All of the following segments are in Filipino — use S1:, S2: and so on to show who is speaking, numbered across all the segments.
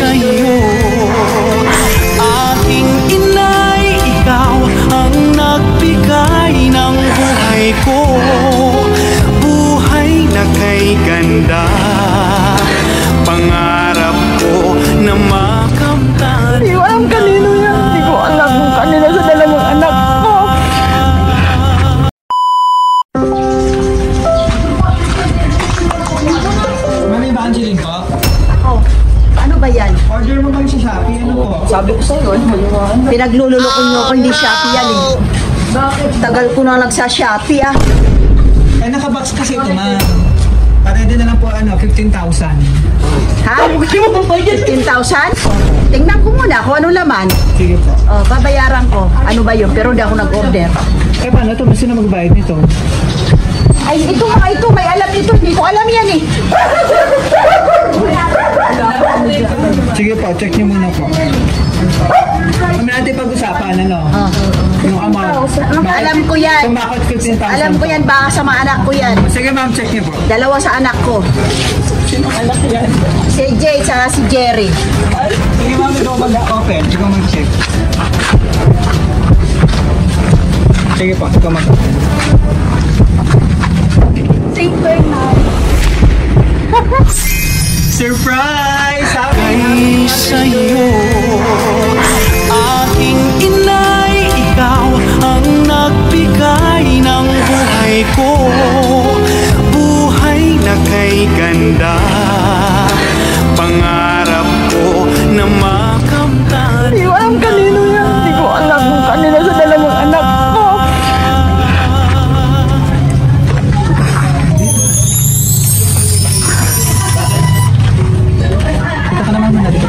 S1: sa'yo. Aking inay, ikaw ang nagbigay ng buhay ko, buhay na kay ganda. Pangarap ko na makamtan.
S2: Hindi ko alam kanino yan. Hindi ko alam kung kanina sa dalawang anak ko.
S3: Mami Evangeline po?
S4: Oh, ano ba yan?
S3: Order mo ba sa Shopee? Ano po?
S4: Sabi ko sa'yo, pinaglululokon nyo ko, hindi Shopee yan eh. Bakit? Tagal ko na nagsa-Shopee ah.
S3: Eh, nakabox kasi ito, ma'am. Parede na lang po, 15,000.
S4: Ha? 15,000? Tingnan ko muna kung ano laman.
S3: Sige po.
S4: Oh, babayaran ko. Ano ba yun? Pero hindi ako nag-order.
S3: Eh, paano ito? Basta na magbayad nito?
S4: Ay, ito mga ito. May alam ito. Hindi ko alam yan eh.
S3: Sige po, check niyo muna po. Kami natin pag-usapan, ano? Yung amount.
S4: Alam ko yan.
S3: Kung bakit 15,000
S4: Alam ko yan. Baka sa mga anak ko yan.
S3: Sige ma'am, check niyo po.
S4: Dalawa sa anak ko.
S3: Sino anak yan?
S4: Si Jay at si Jerry.
S3: Sige ma'am, ikaw mag-open. Ikaw mag-check. Sige po, ikaw mag-open.
S4: St. Bernard.
S1: Surprise! Ay sa'yo, aking inay, ikaw ang nagbigay ng buhay ko, buhay na kay ganda. Pangarap ko na makamtan.
S2: Hindi ko alam kanino yan. Hindi ko alam kung kanina sa dalawang anak ko.
S3: Kita ka naman muna dito.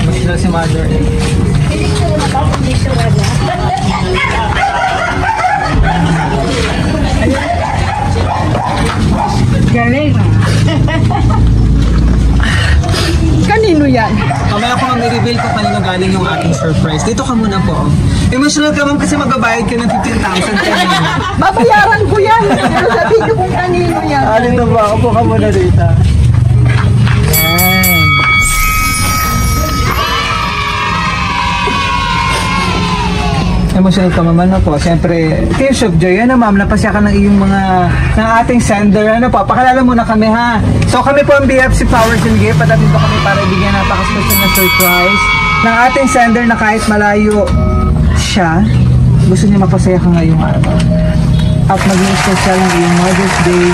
S3: Mas sila si mother eh.
S2: Galing. Kanino yan?
S3: Mamaya ko mag-reveal kung kanino galing yung ating surprise. Dito ka muna po. Emotional ka ma'am kasi magbabayad ka ng 15,000 kanina.
S2: Babayaran ko yan. Pero sabihin niyo kung kanino yan.
S3: Dito ba? Upo ka muna dito. Emotional ka ma'am, ano po? Siyempre, tears of joy. Ano ma'am, napasya ka ng iyong mga, ng ating sender. Ano po, pakilala muna kami ha. So kami po ang BFC Flowers and Gift. Patatin po kami para ibigyan napaka-special na surprise ng ating sender na kahit malayo siya, gusto niya mapasaya ka ngayong araw. At maging special ang iyong Mother's Day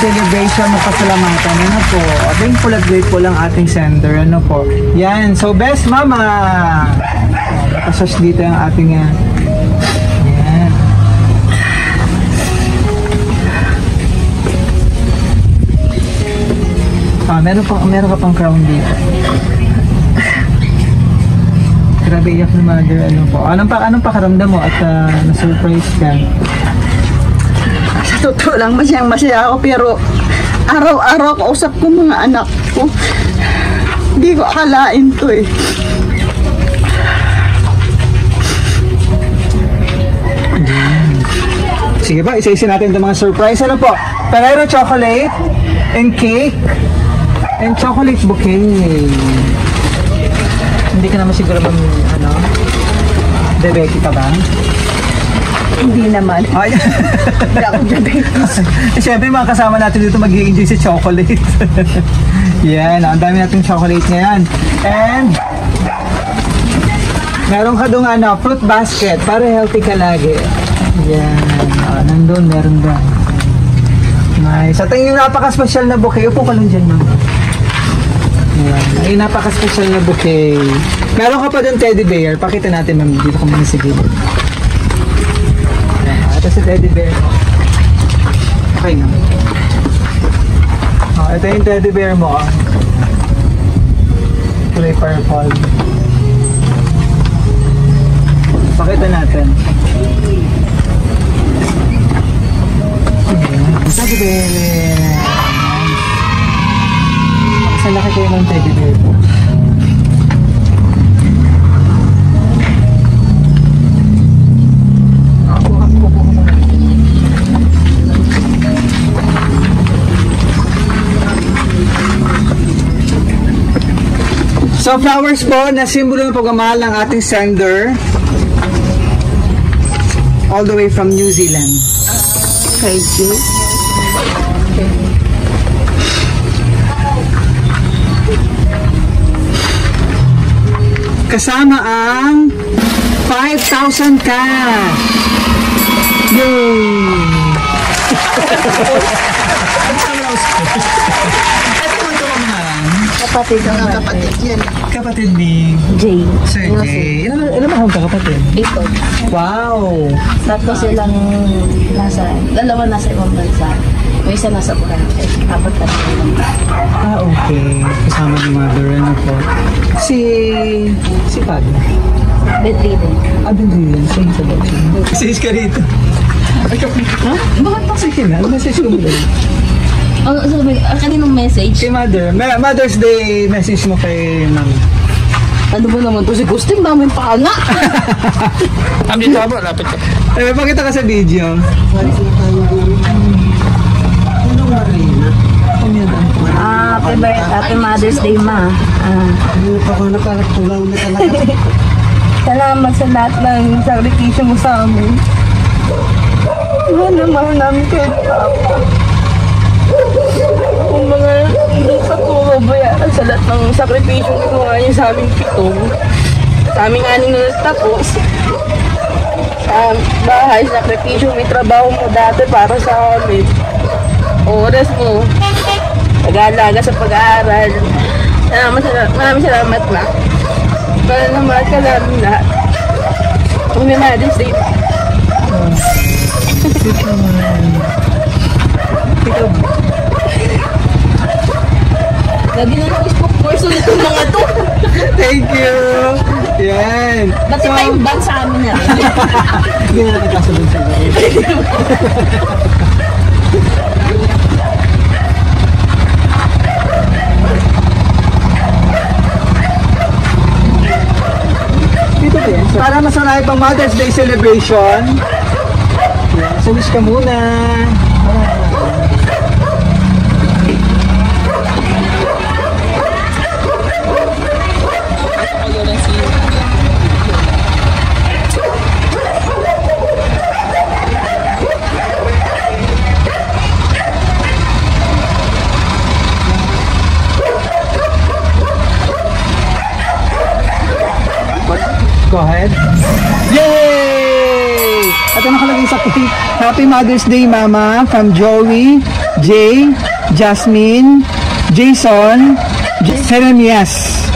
S3: celebration na pasalamatan. Ano po, thankful at grateful ang ating sender. Ano po. Yan. So best mama. Nakasas dito ang ating yan. Meron ka pang crown dito. Grabe, iyak ni mother. Ano po? Anong pakaramdam mo at na-surprise ka?
S2: Sa totoo lang, masaya ako. Pero araw-araw kausap ko mga anak ko. Hindi ko akalain to eh.
S3: Sige ba, isa-isa natin itong mga surprise. Ano po? Ferrero chocolate and cake and chocolate bouquet. Hindi ka naman siguro ba diabetic ka ba?
S2: Hindi naman.
S3: Ay.
S2: Hindi ako diabetes.
S3: Siyempre mga kasama natin dito mag-i-enjoy sa chocolate. Yan, ang dami nating chocolate ngayon. And meron ka doon fruit basket para healthy ka lagi. Yan, nandun, meron doon. Nice. At yung napaka-special na bouquet, upo ka lang dyan, ma'am. Yan, ay napaka-special na bouquet. Meron ka pa doon teddy bear. Pakita natin, ma'am. Dito ka muna sa gilid. Yan, ito si teddy bear. Okay na. Ito yung teddy bear mo. Kulay purple. Pakita natin. Teddy bear. Sa laki kayo ng teddy bear po. So, flowers po na simbolo ng pagmamahal ng ating sender. All the way from New Zealand.
S2: Kay Jay.
S3: Kasama ang 5,000 cash. Yay!
S4: Kapatid ng
S2: Kapatid yan.
S3: Kapatid ni
S4: Jay.
S3: Sir Jay. Ilan ba akong kakapatid?
S4: Ito.
S3: Wow!
S4: Tatlo silang dalawa nasa ibang bansa. Yung isa nasa Boracay. Apat na silang.
S3: Ah, okay. Kasama ni Mother. Ano po? Si Pag.
S4: Bedridden.
S3: Ah, Bedridden. Same sa box. Message ka rito. Ha? Bakit pa sige na? Message ko mo doon.
S4: Kaninong message?
S3: Kay Mother. Mother's Day message mo kay Ma'am.
S4: Ano ba naman to si Gusting? Namin pa nga.
S5: Dito ka ba? Lapit ka.
S3: Pakita ka sa video.
S4: Happy birthday, happy Mother's Day, Ma. Salamat sa lahat ng sakripisyo mo sa amin. Mahal na mahal namin kayo, Papa. Kung mga hindi pa po mabayaran sa lahat ng sakripisyo na ginawa niyo sa aming pitong. Sa aming aning na tapos. Sa bahay, sakripisyo, may trabaho mo dati para sa amin. Oras mo. Pag-aalaga sa pag-aaral. Maraming salamat na. Para naman ka namin lahat. Kung may Mother's Day. Lagi na lang spokesperson itong mga to.
S3: Thank you! Yan!
S4: Ba't iba yung ban sa amin na rin?
S3: Hindi na nagkasunod sa dito din. Para masanayan pang Mother's Day celebration. Yan. So, wish ka muna. Go ahead. Yay! At ano nakalagay sa cake? Happy Mother's Day, Mama, from Joey, Jay, Jasmine, Jason, Jeremias,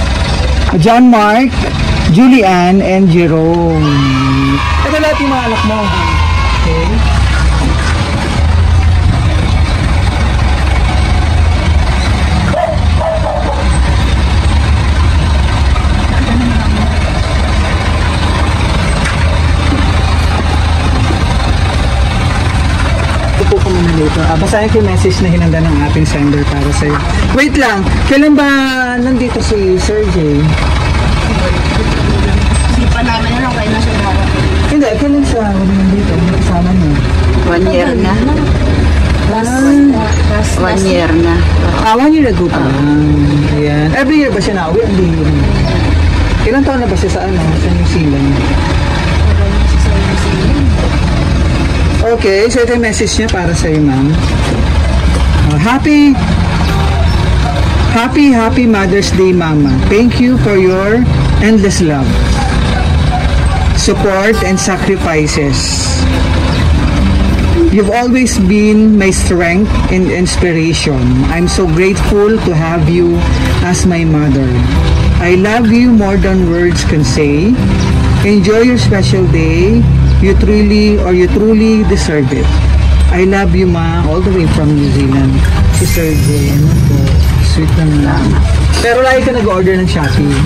S3: John Mark, Julian, and Jerome. Ito lahat yung mga anak mo. Okay. Basahin ko yung message na hinanda ng ating sender para sa'yo. Wait lang, kailan ba nandito si Sir Jay?
S4: Sipa namin na lang kayo na siya marating.
S3: Hindi, kailan siya nandito? Kasama niyo?
S2: 1 year na. 1 year na.
S3: 1 year ago pa lang. Ayan. Every year ba siya na-uwi? Hindi. Ilang taon na ba siya sa New Zealand? Okay, so ito yung message niya para sa'yo, ma'am. Happy Mother's Day, Mama. Thank you for your endless love, support, and sacrifices. You've always been my strength and inspiration. I'm so grateful to have you as my mother. I love you more than words can say. Enjoy your special day. You truly deserve it. I love you, Ma, all the way from New Zealand. Si Sir Jay, ano po, sweet lang. Pero lagi ka nag-order ng Shopee.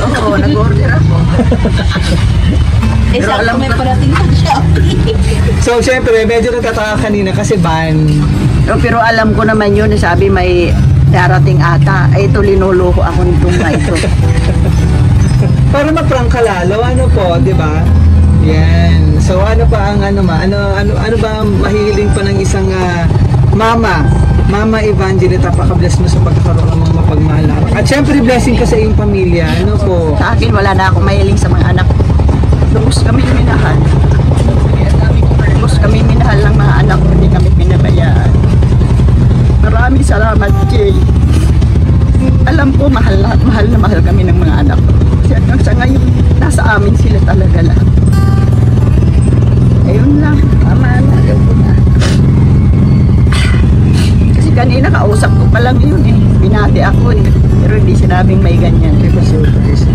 S2: Oo, nag-order ako.
S4: Pero alam may parating ng Shopee.
S3: So, syempre, medyo nagtataka kanina kasi ban.
S2: Pero alam ko naman yun, sabi may darating ata. Ay, ito linuloko ako nitong na ito.
S3: Para ma-prank ka lalo, ano po, di ba? Yan. So, ano pa ang ano ba ang mahihiling pa ng isang Mama Evangelita, paka-bless mo sa pagkakaroon ng mga mapagmahal. At At syempre, blessing ka sa iyong pamilya. Ano po?
S2: Sa akin, wala na akong mahiling sa mga anak ko. Lubos kami minahal. Lubos kami minahal ng mga anak ko, hindi kami pinabayaan. Maraming salamat, Jay. Alam ko, mahal na mahal kami ng mga anak ko. Kasi hanggang sa ngayon, nasa amin sila talaga lang. Ayun lang, tama na. Kasi kanina kausap ko pa lang yun eh. Binati ako eh. Pero hindi sinabing may ganyan.
S3: May pa-surprise.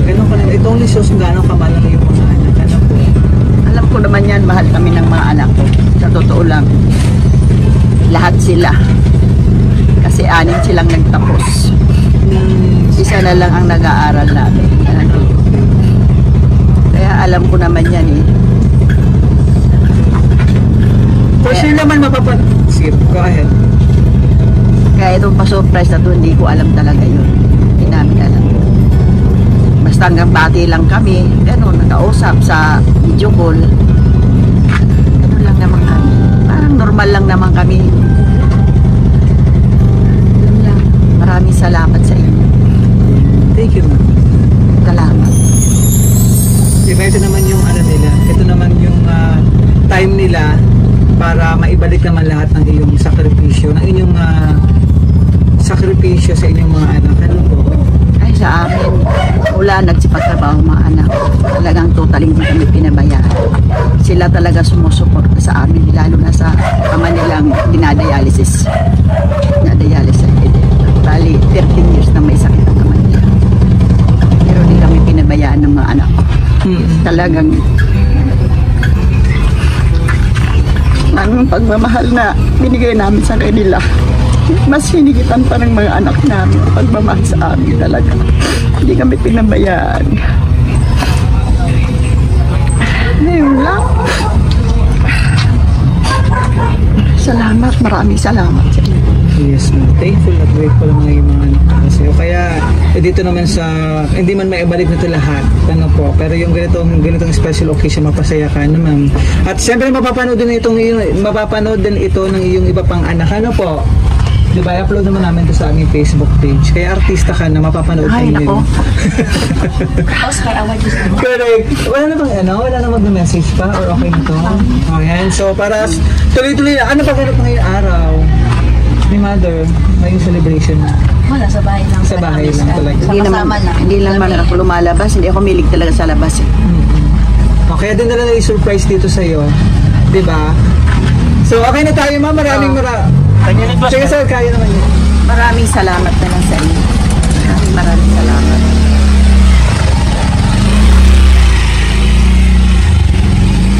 S3: Ganun ka lang. It only shows kung gano'ng kamala na yung mga anak. Ano po?
S2: Alam ko naman yan, mahal kami ng mga anak ko. Sa totoo lang. Lahat sila. Kasi 6 silang nagtapos. Isa na lang ang nag-aaral namin. Kaya alam ko naman yan eh.
S3: For sure naman mapapansin. Go ahead.
S2: Kaya itong pa-surprise na to, hindi ko alam talaga yun. Hindi namin alam. Basta hanggang bati lang kami. Gano'n, nakausap sa video call. Gano'n lang naman kami. Parang normal lang naman kami. Yun lang. Maraming salamat sa inyo.
S3: Thank you, ma'am.
S2: Salamat.
S3: Diba, ito naman yung ano nila. Ito naman yung time nila para maibalik naman lahat ng iyong sakripisyo, ng inyong sakripisyo sa inyong mga anak. Ano po?
S2: Ay, sa amin, wala nagsipagtrabaho mga anak. Talagang totaling hindi kami pinabayaan. Sila talaga sumusuporta sa amin, lalo na sa ama nilang dinadialysis. Dinadialysis. Bali, 13 years na may sakit ang ama nila. Pero hindi kami pinabayaan ng mga anak. Talagang ang pagmamahal na binigay namin sa kanila, mas hinigitan pa ng mga anak namin ang pagmamahal sa amin talaga. Hindi kami pinabayaan. Ayun lang. Salamat, maraming salamat sa inyo.
S3: Yes, ma'am. Thankful at grateful ang mga anak ko kasi. O kaya, dito naman sa, hindi man maibalik na ito lahat. Ano po, pero yung ganitong special occasion, mapasaya ka na, ma'am. At siyempre, mapapanood din ito ng iyong iba pang anak. Ano po? Diba, i-upload naman namin ito sa aming Facebook page. Kaya artista ka na, mapapanood
S2: Ay,
S3: kayo.
S2: nako.
S4: Oscar Award is
S3: Correct. Wala na bang wala na mag-message pa or okay na to? Oh, yan. So, para tuloy-tuloy na. Ano pa ganap ngayong araw? Ni Mother, ngayong celebration na.
S4: wala, sa bahay lang.
S3: Sa bahay lang talaga.
S4: Sama-sama lang.
S2: Hindi naman ako lumalabas. Hindi ako milig talaga sa labas eh.
S3: Okay, din na i-surprise dito sa'yo. Diba? So, okay na tayo, ma'am. Sige, sir, kaya naman yun.
S2: Maraming salamat na lang sa inyo. Maraming salamat.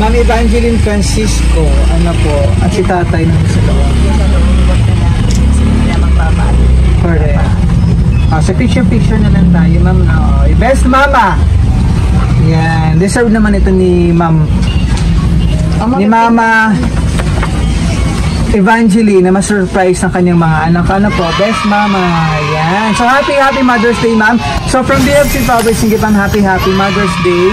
S3: Ma'am Evangeline Francisco, ano po, at si tatay ng sa loob. Correct. So picture na lang tayo, ma'am. Best mama! Yan. Deserve naman ito ni ma'am. Ni mama Evangeline na ma-surprise ng kanyang mga anak. Ano po? Best mama. Yan. So happy Mother's Day, ma'am. So from BFC Flowers, sige pang happy Mother's Day.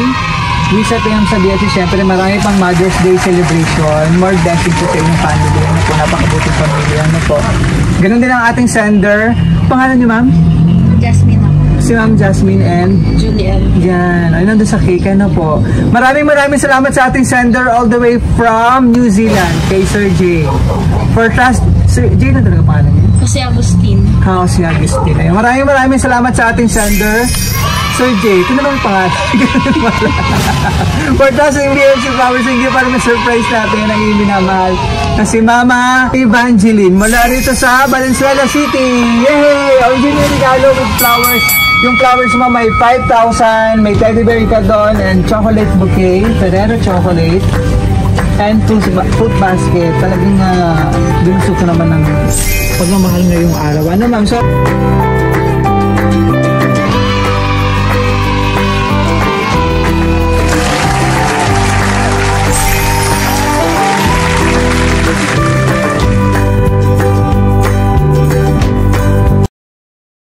S3: Lisa Payam sa BFC, syempre marami pang Mother's Day celebration. More blessings po sa inyong family. Ano po, napakabuting pamilya. Ano po. Ganun din ang ating sender. Pangalan niyo, ma'am?
S4: Jasmine ako.
S3: Si Ma'am Jasmine and
S4: Juliel.
S3: yan. Ay, nandun sa cake. Ano po. Maraming salamat sa ating sender all the way from New Zealand kay Sir J. For trust. Sir J na talaga pangalan niya?
S4: Jose Agustin.
S3: Si Agustin. Ay, maraming salamat sa ating sender. Sir J, ito naman yung pangalan. For trust in BFC Flowers, thank you para ma-surprise natin ang inyong minamahal na si Mama Evangeline mula rito sa Valenzuela City. Yay! Original regalo with flowers. Yung flowers mo may 5,000, may teddy bear ka doon, and chocolate bouquet, Ferrero chocolate, and fruit basket. Talagang binusok ko naman ng pagmamahal ngayong araw. Ano, ma'am? So,